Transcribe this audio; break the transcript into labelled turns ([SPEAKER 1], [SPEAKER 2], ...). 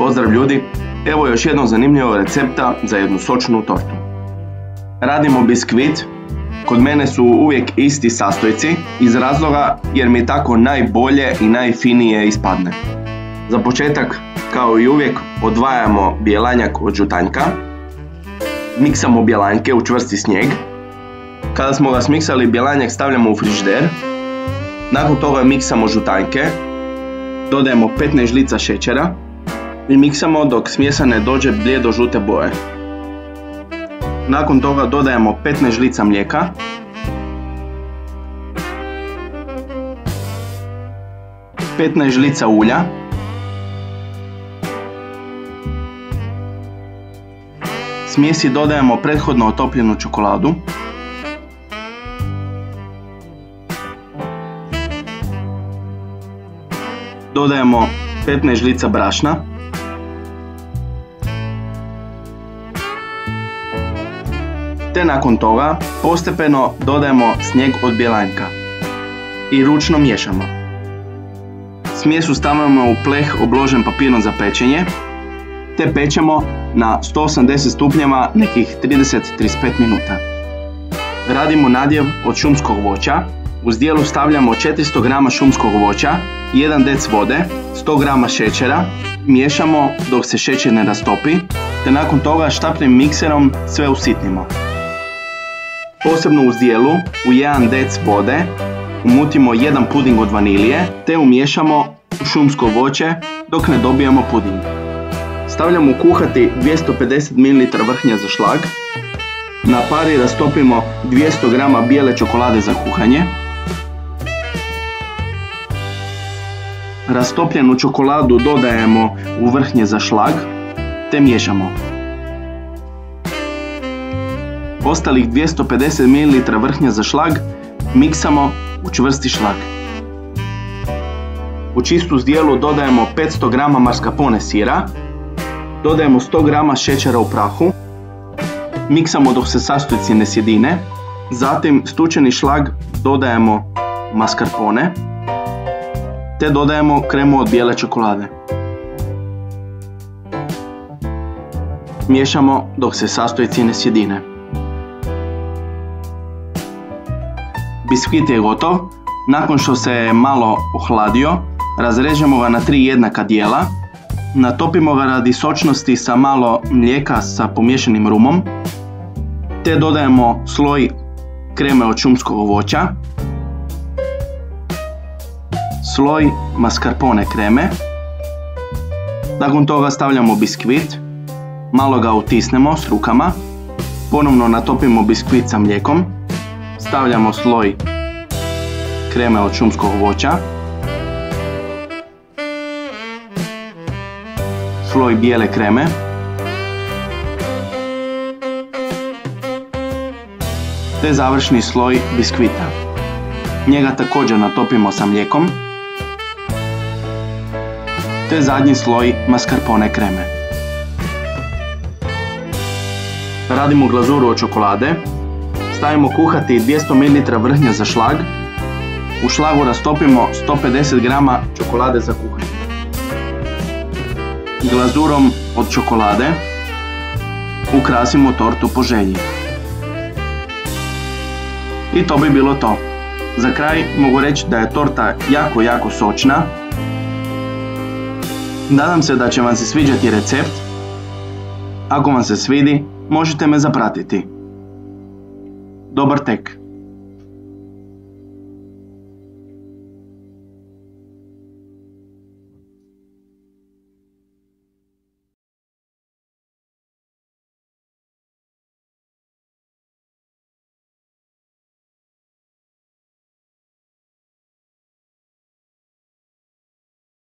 [SPEAKER 1] Pozdrav ljudi, evo još jednog zanimljivog recepta za jednu sočnu tortu. Radimo biskvit, kod mene su uvijek isti sastojci iz razloga jer mi tako najbolje i najfinije ispadne. Za početak, kao i uvijek, odvajamo bjelanjak od žutanjka, miksamo bjelanjke u čvrsti snijeg. Kada smo ga smiksali, bjelanjak stavljamo u frižider, nakon toga miksamo žutanjke, dodajemo 15 žlica šećera i miksamo dok smjesa ne dođe blijedo žute boje. Nakon toga dodajemo 15 žlica mlijeka, ...15 žlica ulja, smjesi dodajemo prethodno otopljenu čokoladu, dodajemo 15 žlica brašna, te nakon toga postepeno dodajemo snijeg od bjelanjka i ručno miješamo. Smjesu stavljamo u pleh obložen papirom za pečenje, te pečemo na 180 stupnjeva nekih 30-35 minuta. Radimo nadjev od šumskog voća. U zdjelu stavljamo 400 g šumskog voća, 1 dec vode, 100 g šećera, miješamo dok se šećer ne rastopi, te nakon toga štapnim mikserom sve usitnimo. Posebno u zdjelu u 1 dec vode umutimo 1 puding od vanilije, te umiješamo u šumsko voće dok ne dobijemo puding. Stavljamo kuhati 250 ml vrhnja za šlag, na pari rastopimo 200 g bijele čokolade za kuhanje, rastopljenu čokoladu dodajemo u vrhnje za šlag, te miješamo. Ostalih 250 ml vrhnja za šlag miksamo u čvrsti šlag. U čistu zdjelu dodajemo 500 g mascarpone sira, dodajemo 100 g šećera u prahu, miksamo dok se sastojci ne sjedine, zatim stučeni šlag dodajemo mascarpone, te dodajemo kremu od bijele čokolade. Miješamo dok se sastojci ne sjedine. Biskvit je gotov. Nakon što se je malo ohladio, razrežemo ga na 3 jednaka dijela, natopimo ga radi sočnosti sa malo mlijeka sa pomiješanim rumom, te dodajemo sloj kreme od šumskog voća, sloj mascarpone kreme, nakon toga stavljamo biskvit, malo ga utisnemo s rukama, ponovno natopimo biskvit sa mlijekom, stavljamo sloj kreme od šumskog voća, sloj bijele kreme, te završni sloj biskvita. Njega također natopimo sa mlijekom, te zadnji sloj mascarpone kreme. Radimo glazuru od čokolade. Stavimo kuhati 200 ml vrhnja za šlag. U šlagu rastopimo 150 g čokolade za kuhanje. Glazurom od čokolade ukrasimo tortu po želji. I to bi bilo to. Za kraj mogu reći da je torta jako sočna. Nadam se da će vam se sviđati recept. Ako vam se svidi, možete me zapratiti. Dobar tek!